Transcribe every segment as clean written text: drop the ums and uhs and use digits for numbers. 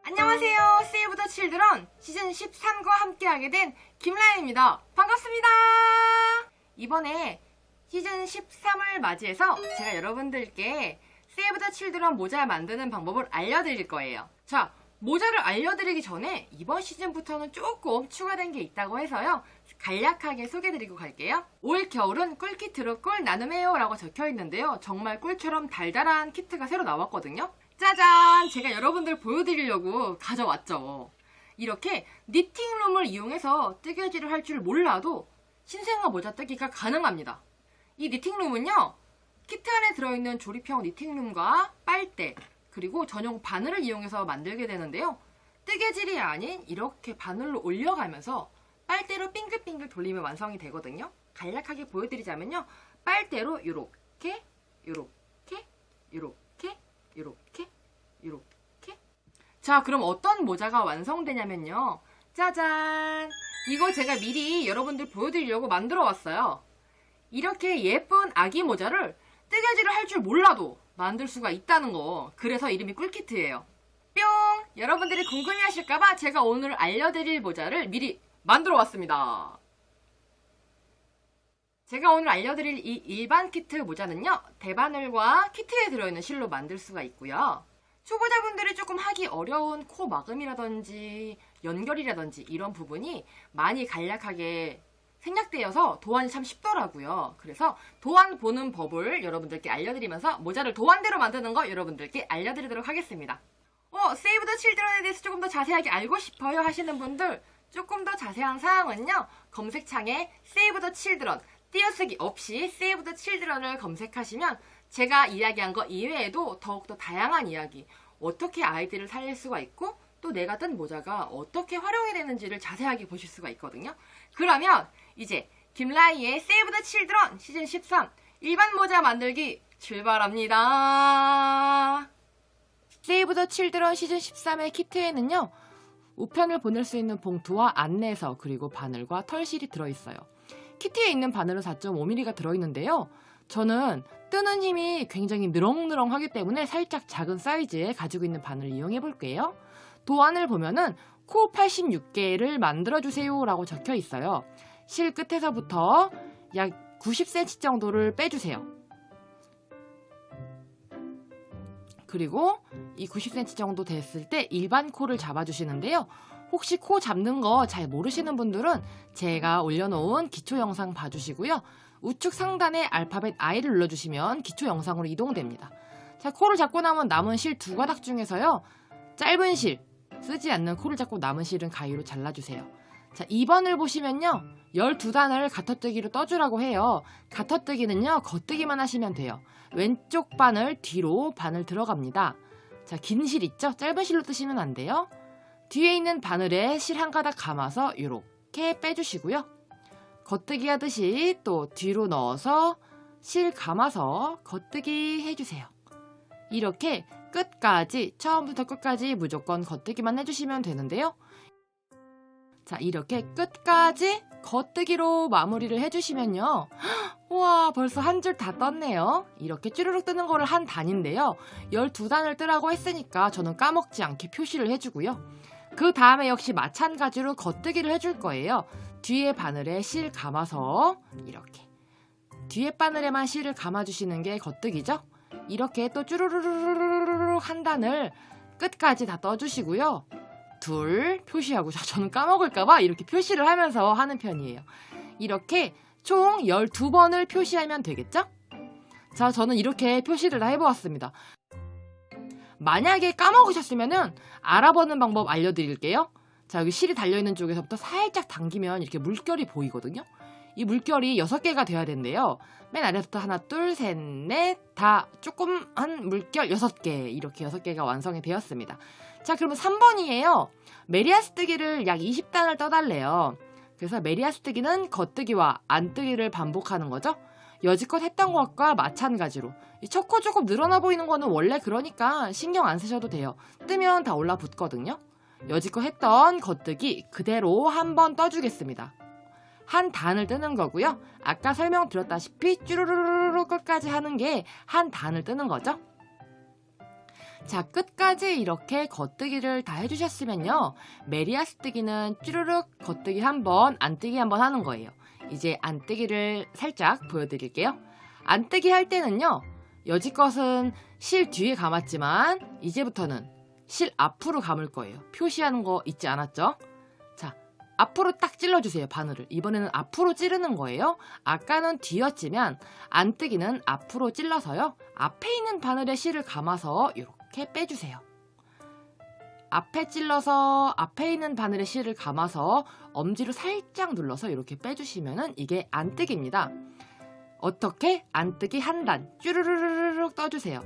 안녕하세요. 세이브 더 칠드런 시즌 13과 함께하게 된 김라연입니다. 반갑습니다. 이번에 시즌 13을 맞이해서 제가 여러분들께 세이브 더 칠드런 모자 만드는 방법을 알려드릴 거예요. 자, 모자를 알려드리기 전에 이번 시즌부터는 조금 추가된 게 있다고 해서요. 간략하게 소개해드리고 갈게요. 올 겨울은 꿀키트로 꿀 나눔해요 라고 적혀 있는데요. 정말 꿀처럼 달달한 키트가 새로 나왔거든요. 짜잔! 제가 여러분들 보여드리려고 가져왔죠. 이렇게 니팅룸을 이용해서 뜨개질을 할 줄 몰라도 신생아 모자 뜨기가 가능합니다. 이 니팅룸은요, 키트 안에 들어있는 조립형 니팅룸과 빨대, 그리고 전용 바늘을 이용해서 만들게 되는데요. 뜨개질이 아닌 이렇게 바늘로 올려가면서 빨대로 빙글빙글 돌리면 완성이 되거든요. 간략하게 보여드리자면요. 빨대로 요렇게, 요렇게, 요렇게, 요렇게, 요렇게. 자, 그럼 어떤 모자가 완성되냐면요. 짜잔! 이거 제가 미리 여러분들 보여드리려고 만들어 왔어요. 이렇게 예쁜 아기 모자를 뜨개질을 할 줄 몰라도 만들 수가 있다는 거. 그래서 이름이 꿀키트예요. 뿅! 여러분들이 궁금해하실까봐 제가 오늘 알려드릴 모자를 미리 만들어 왔습니다. 제가 오늘 알려드릴 이 일반 키트 모자는요, 대바늘과 키트에 들어있는 실로 만들 수가 있고요. 초보자분들이 조금 하기 어려운 코 막음이라든지 연결이라든지 이런 부분이 많이 간략하게 생략되어서 도안이 참 쉽더라고요. 그래서 도안 보는 법을 여러분들께 알려드리면서 모자를 도안대로 만드는 거 여러분들께 알려드리도록 하겠습니다. 세이브 더 칠드런에 대해서 조금 더 자세하게 알고 싶어요 하시는 분들, 조금 더 자세한 사항은요, 검색창에 세이브 더 칠드런, 띄어쓰기 없이 세이브 더 칠드런을 검색하시면 제가 이야기한 거 이외에도 더욱더 다양한 이야기, 어떻게 아이들을 살릴 수가 있고 또 내가 뜬 모자가 어떻게 활용이 되는지를 자세하게 보실 수가 있거든요. 그러면 이제 김라이의 세이브 더 칠드런 시즌 13 일반 모자 만들기 출발합니다. 세이브 더 칠드런 시즌 13의 키트에는요, 우편을 보낼 수 있는 봉투와 안내서, 그리고 바늘과 털실이 들어있어요. 키트에 있는 바늘은 4.5mm가 들어있는데요. 저는 뜨는 힘이 굉장히 느렁느렁하기 때문에 살짝 작은 사이즈에 가지고 있는 바늘을 이용해 볼게요. 도안을 보면은 코 86개를 만들어주세요 라고 적혀 있어요. 실 끝에서부터 약 90cm 정도를 빼주세요. 그리고 이 90cm 정도 됐을 때 일반 코를 잡아주시는데요. 혹시 코 잡는 거 잘 모르시는 분들은 제가 올려놓은 기초 영상 봐주시고요. 우측 상단에 알파벳 I를 눌러주시면 기초 영상으로 이동됩니다. 자, 코를 잡고 나면 남은 실 두 가닥 중에서요, 짧은 실, 쓰지 않는 코를 잡고 남은 실은 가위로 잘라주세요. 자, 2번을 보시면요, 12단을 가터뜨기로 떠주라고 해요. 가터뜨기는요, 겉뜨기만 하시면 돼요. 왼쪽 바늘 뒤로 바늘 들어갑니다. 자, 긴 실 있죠? 짧은 실로 뜨시면 안 돼요. 뒤에 있는 바늘에 실 한 가닥 감아서 이렇게 빼주시고요. 겉뜨기 하듯이 또 뒤로 넣어서 실 감아서 겉뜨기 해주세요. 이렇게 끝까지, 처음부터 끝까지 무조건 겉뜨기만 해주시면 되는데요. 자, 이렇게 끝까지 겉뜨기로 마무리를 해주시면요, 우와, 벌써 한 줄 다 떴네요. 이렇게 쭈르륵 뜨는 거를 한 단인데요, 12단을 뜨라고 했으니까 저는 까먹지 않게 표시를 해주고요. 그 다음에 역시 마찬가지로 겉뜨기를 해줄 거예요. 뒤에 바늘에 실 감아서 이렇게 뒤에 바늘에만 실을 감아주시는 게 겉뜨기죠. 이렇게 또 쭈르르르르르르 한 단을 끝까지 다 떠주시고요. 둘 표시하고, 저는 까먹을까봐 이렇게 표시를 하면서 하는 편이에요. 이렇게 총 12번을 표시하면 되겠죠? 자, 저는 이렇게 표시를 다 해보았습니다. 만약에 까먹으셨으면은 알아보는 방법 알려드릴게요. 자, 여기 실이 달려있는 쪽에서부터 살짝 당기면 이렇게 물결이 보이거든요. 이 물결이 6개가 돼야 된대요. 맨 아래부터 하나, 둘, 셋, 넷, 다 조그만 물결 6개, 이렇게 6개가 완성이 되었습니다. 자, 그러면 3번이에요. 메리아스뜨기를 약 20단을 떠달래요. 그래서 메리아스뜨기는 겉뜨기와 안뜨기를 반복하는 거죠. 여지껏 했던 것과 마찬가지로 이 첫 코 조금 늘어나 보이는 거는 원래 그러니까 신경 안 쓰셔도 돼요. 뜨면 다 올라붙거든요. 여지껏 했던 겉뜨기 그대로 한 번 떠주겠습니다. 한 단을 뜨는 거고요. 아까 설명드렸다시피 쭈루루루루 끝까지 하는 게 한 단을 뜨는 거죠. 자, 끝까지 이렇게 겉뜨기를 다 해주셨으면요. 메리아스뜨기는 쭈르륵 겉뜨기 한번, 안뜨기 한번 하는 거예요. 이제 안뜨기를 살짝 보여드릴게요. 안뜨기 할 때는요. 여지껏은 실 뒤에 감았지만 이제부터는 실 앞으로 감을 거예요. 표시하는 거 잊지 않았죠? 자, 앞으로 딱 찔러주세요. 바늘을. 이번에는 앞으로 찌르는 거예요. 아까는 뒤였지만 안뜨기는 앞으로 찔러서요. 앞에 있는 바늘에 실을 감아서 이렇게 빼주세요. 앞에 찔러서 앞에 있는 바늘에 실을 감아서 엄지로 살짝 눌러서 이렇게 빼주시면은 이게 안뜨기입니다. 어떻게? 안뜨기 한 단 쭈르르르륵 떠주세요.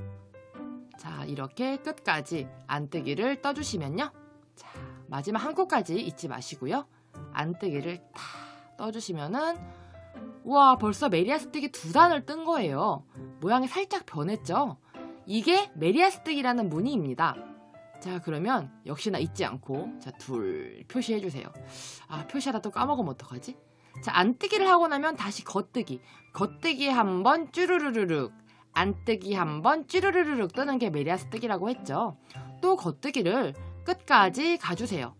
자, 이렇게 끝까지 안뜨기를 떠주시면요. 자, 마지막 한 코까지 잊지 마시고요. 안뜨기를 다 떠주시면은 우와, 벌써 메리아스뜨기 2단을 뜬 거예요. 모양이 살짝 변했죠? 이게 메리아스뜨기라는 무늬입니다. 자, 그러면 역시나 잊지 않고 자, 둘 표시해주세요. 아, 표시하다 또 까먹으면 어떡하지? 자, 안뜨기를 하고 나면 다시 겉뜨기. 겉뜨기 한번 쭈르르르륵, 안뜨기 한번 쭈르르르륵 뜨는 게 메리아스뜨기라고 했죠. 또 겉뜨기를 끝까지 가주세요.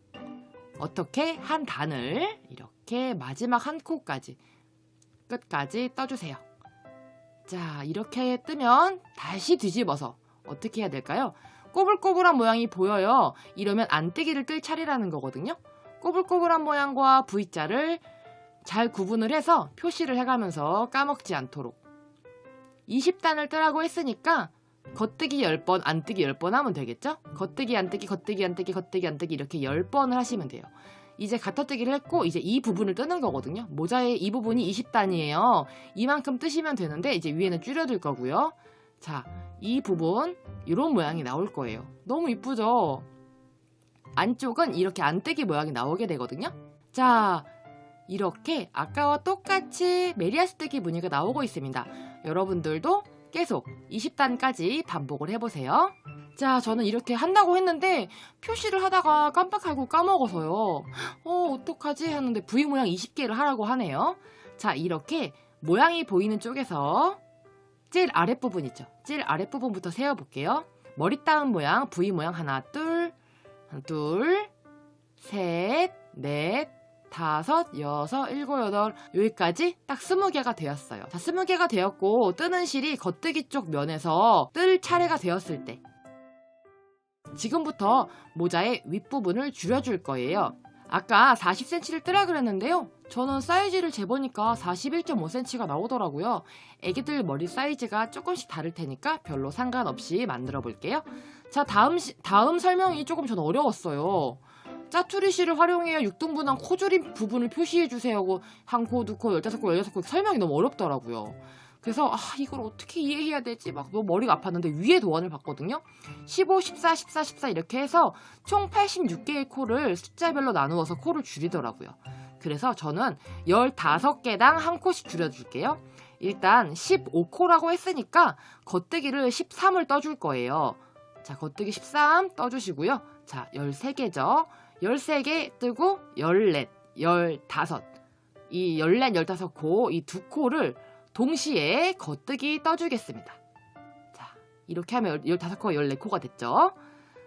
어떻게? 한 단을 이렇게 마지막 한 코까지 끝까지 떠주세요. 자, 이렇게 뜨면 다시 뒤집어서 어떻게 해야 될까요? 꼬불꼬불한 모양이 보여요. 이러면 안뜨기를 뜰 차례라는 거거든요. 꼬불꼬불한 모양과 V자를 잘 구분을 해서 표시를 해가면서 까먹지 않도록 20단을 뜨라고 했으니까 겉뜨기 10번, 안뜨기 10번 하면 되겠죠? 겉뜨기, 안뜨기, 겉뜨기, 안뜨기, 겉뜨기, 안뜨기 이렇게 10번을 하시면 돼요. 이제 가터뜨기를 했고 이제 이 부분을 뜨는 거거든요. 모자의 이 부분이 20단이에요. 이만큼 뜨시면 되는데 이제 위에는 줄여둘 거고요. 자, 이 부분 이런 모양이 나올 거예요. 너무 이쁘죠? 안쪽은 이렇게 안뜨기 모양이 나오게 되거든요. 자, 이렇게 아까와 똑같이 메리아스뜨기 무늬가 나오고 있습니다. 여러분들도 계속 20단까지 반복을 해보세요. 자, 저는 이렇게 한다고 했는데 표시를 하다가 깜빡하고 까먹어서요. 어떡하지? 했는데 V 모양 20개를 하라고 하네요. 자, 이렇게 모양이 보이는 쪽에서 제일 아랫부분 있죠? 제일 아랫부분부터 세어볼게요. 머리 따은 모양, V 모양 하나, 둘, 셋, 넷, 다섯, 여섯, 일곱, 여덟 여기까지 딱 20개가 되었어요. 자, 20개가 되었고 뜨는 실이 겉뜨기 쪽 면에서 뜰 차례가 되었을 때 지금부터 모자의 윗부분을 줄여줄 거예요. 아까 40cm를 뜨라 그랬는데요. 저는 사이즈를 재보니까 41.5cm가 나오더라고요. 애기들 머리 사이즈가 조금씩 다를 테니까 별로 상관없이 만들어 볼게요. 자, 다음 설명이 조금 전 어려웠어요. 짜투리 실을 활용해야 6등분한 코줄임 부분을 표시해주세요 하고 한 코, 두 코, 15코, 16코 설명이 너무 어렵더라고요. 그래서 이걸 어떻게 이해해야 되지? 막 너무 머리가 아팠는데 위에 도안을 봤거든요. 15, 14, 14, 14 이렇게 해서 총 86개의 코를 숫자별로 나누어서 코를 줄이더라고요. 그래서 저는 15개당 한 코씩 줄여줄게요. 일단 15코라고 했으니까 겉뜨기를 13을 떠줄 거예요. 자, 겉뜨기 13 떠주시고요. 자, 13개죠. 13개 뜨고 14, 15. 이 14, 15코, 이 두 코를 동시에 겉뜨기 떠주겠습니다. 자, 이렇게 하면 15코, 14코가 됐죠.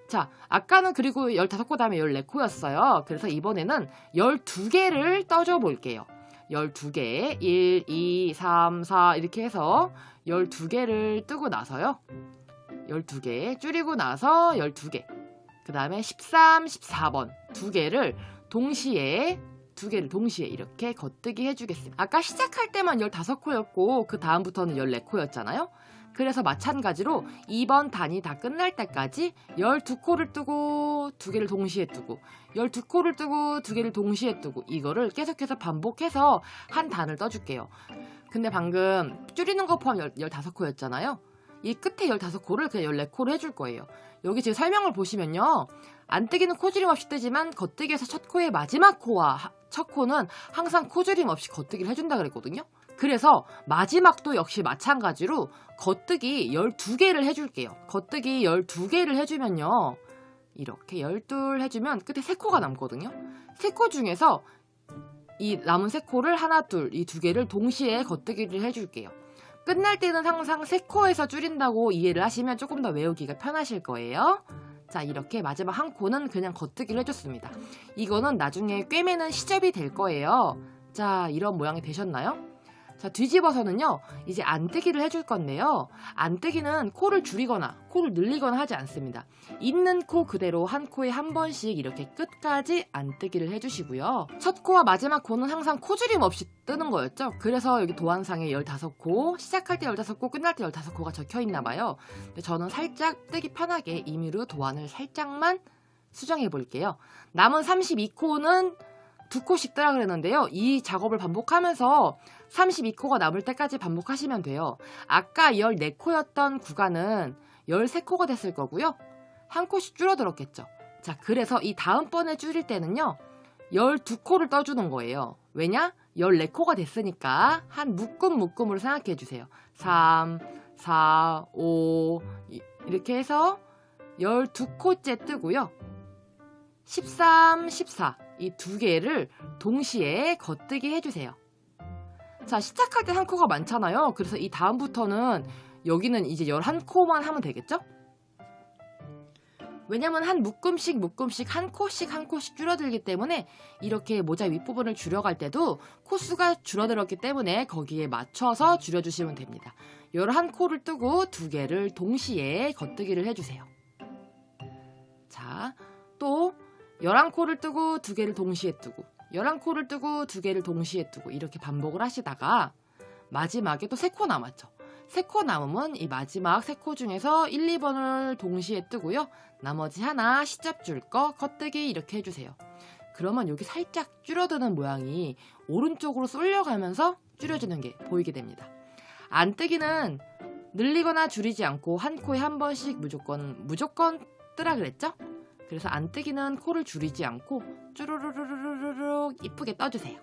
자, 아까는 그리고 15코 다음에 14코였어요. 그래서 이번에는 12개를 떠줘 볼게요. 12개, 1, 2, 3, 4 이렇게 해서 12개를 뜨고 나서요. 12개 줄이고 나서 12개. 그 다음에 13, 14번 두 개를 동시에 이렇게 겉뜨기 해주겠습니다. 아까 시작할 때만 15코였고 그 다음부터는 14코였잖아요. 그래서 마찬가지로 이번 단이 다 끝날 때까지 12코를 뜨고 두 개를 동시에 뜨고 12코를 뜨고 두 개를 동시에 뜨고 이거를 계속해서 반복해서 한 단을 떠줄게요. 근데 방금 줄이는 거 포함 15코였잖아요. 이 끝에 15코를 그냥 14코로 해줄 거예요. 여기 지금 설명을 보시면요. 안뜨기는 코줄임 없이 뜨지만 겉뜨기에서 첫 코의 마지막 코와 첫 코는 항상 코줄임 없이 겉뜨기를 해준다 그랬거든요. 그래서 마지막도 역시 마찬가지로 겉뜨기 12개를 해줄게요. 겉뜨기 12개를 해주면요. 이렇게 12 해주면 끝에 3코가 남거든요. 3코 중에서 이 남은 3코를 하나, 둘, 이 두 개를 동시에 겉뜨기를 해줄게요. 끝날 때는 항상 3코에서 줄인다고 이해를 하시면 조금 더 외우기가 편하실 거예요. 자, 이렇게 마지막 한 코는 그냥 겉뜨기를 해줬습니다. 이거는 나중에 꿰매는 시접이 될 거예요. 자, 이런 모양이 되셨나요? 자, 뒤집어서는요, 이제 안뜨기를 해줄 건데요. 안뜨기는 코를 줄이거나 코를 늘리거나 하지 않습니다. 있는 코 그대로 한 코에 한 번씩 이렇게 끝까지 안뜨기를 해주시고요. 첫 코와 마지막 코는 항상 코줄임 없이 뜨는 거였죠. 그래서 여기 도안상에 15코, 시작할 때 15코, 끝날 때 15코가 적혀있나 봐요. 근데 저는 살짝 뜨기 편하게 임의로 도안을 살짝만 수정해 볼게요. 남은 32코는 2코씩 뜨라 그랬는데요. 이 작업을 반복하면서 32코가 남을 때까지 반복하시면 돼요. 아까 14코였던 구간은 13코가 됐을 거고요. 한 코씩 줄어들었겠죠. 자, 그래서 이 다음번에 줄일 때는요, 12코를 떠주는 거예요. 왜냐? 14코가 됐으니까 한 묶음으로 생각해 주세요. 3, 4, 5 이렇게 해서 12코째 뜨고요. 13, 14 이 두 개를 동시에 겉뜨기 해주세요. 자, 시작할 때 한 코가 많잖아요. 그래서 이 다음부터는 여기는 이제 11코만 하면 되겠죠? 왜냐면 한 묶음씩 한 코씩 줄어들기 때문에 이렇게 모자 윗부분을 줄여갈 때도 코수가 줄어들었기 때문에 거기에 맞춰서 줄여주시면 됩니다. 11코를 뜨고 두 개를 동시에 겉뜨기를 해주세요. 자, 또 11코를 뜨고 두 개를 동시에 뜨고 11코를 뜨고 두 개를 동시에 뜨고 이렇게 반복을 하시다가 마지막에 또 3코 남았죠. 3코 남으면 이 마지막 3코 중에서 1, 2번을 동시에 뜨고요. 나머지 하나 시접 줄 거 겉뜨기 이렇게 해주세요. 그러면 여기 살짝 줄어드는 모양이 오른쪽으로 쏠려가면서 줄여지는 게 보이게 됩니다. 안뜨기는 늘리거나 줄이지 않고 한 코에 한 번씩 무조건 뜨라 그랬죠? 그래서 안뜨기는 코를 줄이지 않고 쭈루루루루루룩 이쁘게 떠주세요.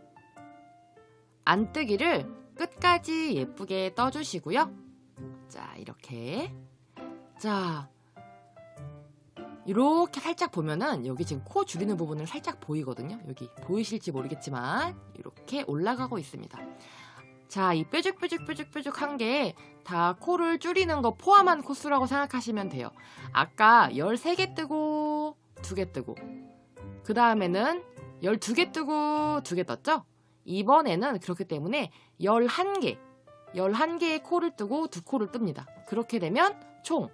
안뜨기를 끝까지 예쁘게 떠주시고요. 자, 이렇게. 자, 이렇게 살짝 보면은 여기 지금 코 줄이는 부분을 살짝 보이거든요. 여기 보이실지 모르겠지만 이렇게 올라가고 있습니다. 자, 이 뾰족한 게 다 코를 줄이는 거 포함한 코수라고 생각하시면 돼요. 아까 13개 뜨고 2개 뜨고 그 다음에는 12개 뜨고 2개 떴죠? 이번에는 그렇기 때문에 11개의 코를 뜨고 2코를 뜹니다. 그렇게 되면 총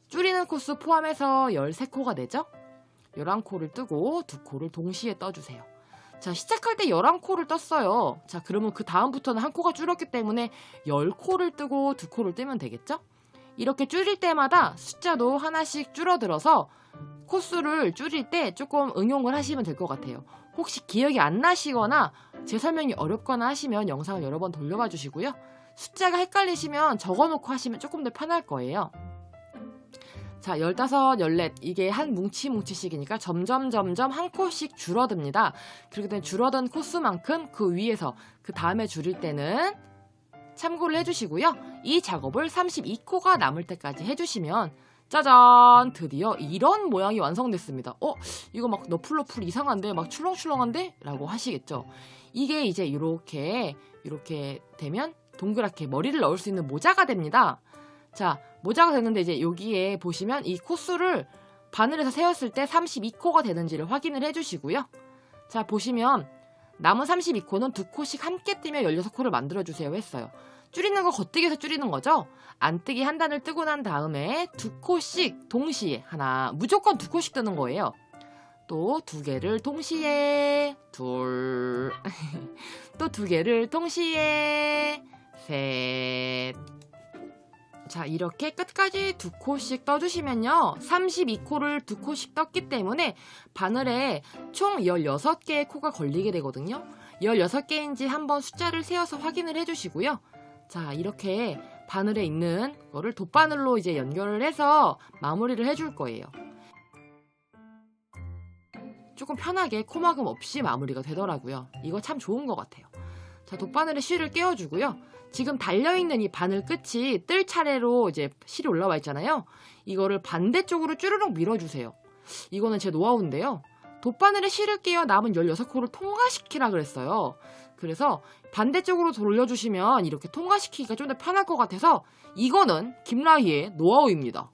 줄이는 코수 포함해서 13코가 되죠? 11코를 뜨고 2코를 동시에 떠주세요. 자, 시작할 때 11코를 떴어요. 자, 그러면 그 다음부터는 한 코가 줄었기 때문에 10코를 뜨고 2코를 뜨면 되겠죠? 이렇게 줄일 때마다 숫자도 하나씩 줄어들어서 코수를 줄일 때 조금 응용을 하시면 될 것 같아요. 혹시 기억이 안 나시거나 제 설명이 어렵거나 하시면 영상을 여러 번 돌려봐 주시고요. 숫자가 헷갈리시면 적어놓고 하시면 조금 더 편할 거예요. 자, 15, 14 이게 한 뭉치씩이니까 점점 한 코씩 줄어듭니다. 그렇게 되면 줄어든 코수만큼 그 위에서 그 다음에 줄일 때는 참고를 해주시고요. 이 작업을 32코가 남을 때까지 해주시면 짜잔! 드디어 이런 모양이 완성됐습니다. 이거 막 너플너플 이상한데? 막 출렁출렁한데? 라고 하시겠죠. 이게 이제 이렇게 되면 동그랗게 머리를 넣을 수 있는 모자가 됩니다. 자, 모자가 됐는데 이제 여기에 보시면 이 코수를 바늘에서 세웠을 때 32코가 되는지를 확인을 해주시고요. 자, 보시면 남은 32코는 2코씩 함께 뜨며 16코를 만들어주세요 했어요. 줄이는 거 겉뜨기에서 줄이는 거죠. 안뜨기 한 단을 뜨고 난 다음에 2코씩 동시에 무조건 2코씩 뜨는 거예요. 또 2개를 동시에 둘 또 2개를 동시에 셋. 자, 이렇게 끝까지 2코씩 떠주시면요. 32코를 2코씩 떴기 때문에 바늘에 총 16개의 코가 걸리게 되거든요. 16개인지 한번 숫자를 세어서 확인을 해주시고요. 자, 이렇게 바늘에 있는 거를 돗바늘로 이제 연결을 해서 마무리를 해줄 거예요. 조금 편하게 코막음 없이 마무리가 되더라고요. 이거 참 좋은 것 같아요. 자, 돗바늘에 실을 끼워주고요. 지금 달려있는 이 바늘 끝이 뜰 차례로 이제 실이 올라와 있잖아요. 이거를 반대쪽으로 쭈르륵 밀어주세요. 이거는 제 노하우인데요. 돗바늘에 실을 끼워 남은 16코를 통과시키라 그랬어요. 그래서 반대쪽으로 돌려주시면 이렇게 통과시키기가 좀 더 편할 것 같아서 이거는 김라희의 노하우입니다.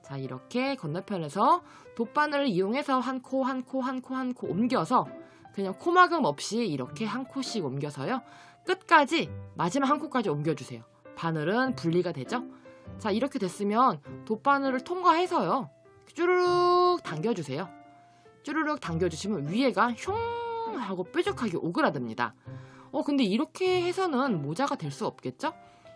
자, 이렇게 건너편에서 돗바늘을 이용해서 한 코 한 코 한 코 한 코 옮겨서 그냥 코막음 없이 이렇게 한 코씩 옮겨서요. 끝까지 마지막 한 코까지 옮겨주세요. 바늘은 분리가 되죠. 자, 이렇게 됐으면 돗바늘을 통과해서요. 쭈르륵 당겨주세요. 쭈르륵 당겨주시면 위에가 흉 하고 뾰족하게 오그라듭니다. 근데 이렇게 해서는 모자가 될 수 없겠죠?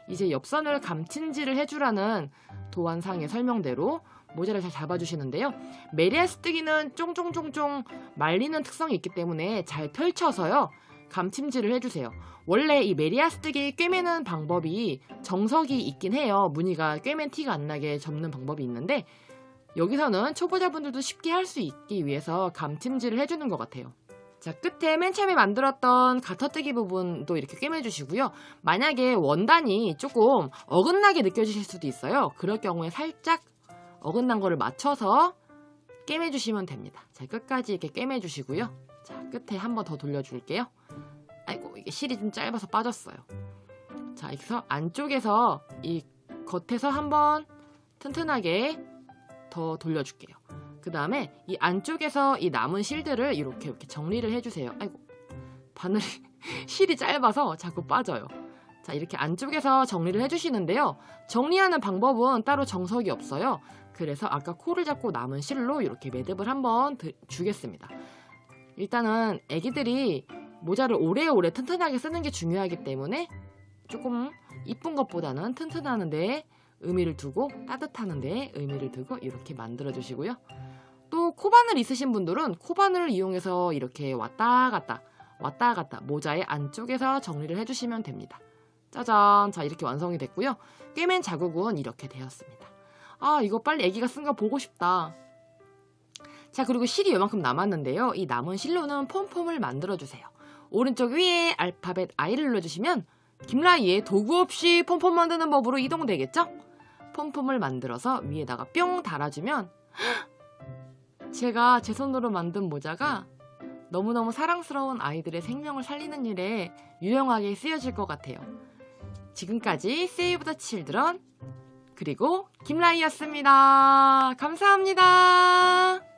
이제 옆선을 감침질을 해주라는 도안상의 설명대로 모자를 잘 잡아주시는데요. 메리아스뜨기는 쫑쫑쫑쫑 말리는 특성이 있기 때문에 잘 펼쳐서요. 감침질을 해주세요. 원래 이 메리아스뜨기 꿰매는 방법이 정석이 있긴 해요. 무늬가 꿰맨 티가 안 나게 접는 방법이 있는데 여기서는 초보자분들도 쉽게 할 수 있기 위해서 감침질을 해주는 것 같아요. 자, 끝에 맨 처음에 만들었던 가터뜨기 부분도 이렇게 꿰매주시고요. 만약에 원단이 조금 어긋나게 느껴지실 수도 있어요. 그럴 경우에 살짝 어긋난 거를 맞춰서 꿰매주시면 됩니다. 자, 끝까지 이렇게 꿰매주시고요. 자, 끝에 한 번 더 돌려줄게요. 아이고, 이게 실이 좀 짧아서 빠졌어요. 자, 여기서 안쪽에서 이 겉에서 한번 튼튼하게 더 돌려줄게요. 그 다음에 이 안쪽에서 이 남은 실들을 이렇게 정리를 해주세요. 아이고, 바늘이 실이 짧아서 자꾸 빠져요. 자, 이렇게 안쪽에서 정리를 해주시는데요. 정리하는 방법은 따로 정석이 없어요. 그래서 아까 코를 잡고 남은 실로 이렇게 매듭을 한번 주겠습니다. 일단은 애기들이 모자를 오래오래 튼튼하게 쓰는 게 중요하기 때문에 조금 이쁜 것보다는 튼튼하는데 의미를 두고 따뜻하는데 의미를 두고 이렇게 만들어 주시고요. 또 코바늘 있으신 분들은 코바늘을 이용해서 이렇게 왔다 갔다 모자의 안쪽에서 정리를 해주시면 됩니다. 짜잔! 자, 이렇게 완성이 됐고요. 꿰맨 자국은 이렇게 되었습니다. 아, 이거 빨리 애기가 쓴 거 보고 싶다. 자, 그리고 실이 요만큼 남았는데요. 이 남은 실로는 폼폼을 만들어주세요. 오른쪽 위에 알파벳 I를 눌러주시면 김라희의 도구 없이 폼폼 만드는 법으로 이동되겠죠? 폼폼을 만들어서 위에다가 뿅 달아주면 제가 제 손으로 만든 모자가 너무너무 사랑스러운 아이들의 생명을 살리는 일에 유용하게 쓰여질 것 같아요. 지금까지 Save the Children 그리고 김라희였습니다. 감사합니다.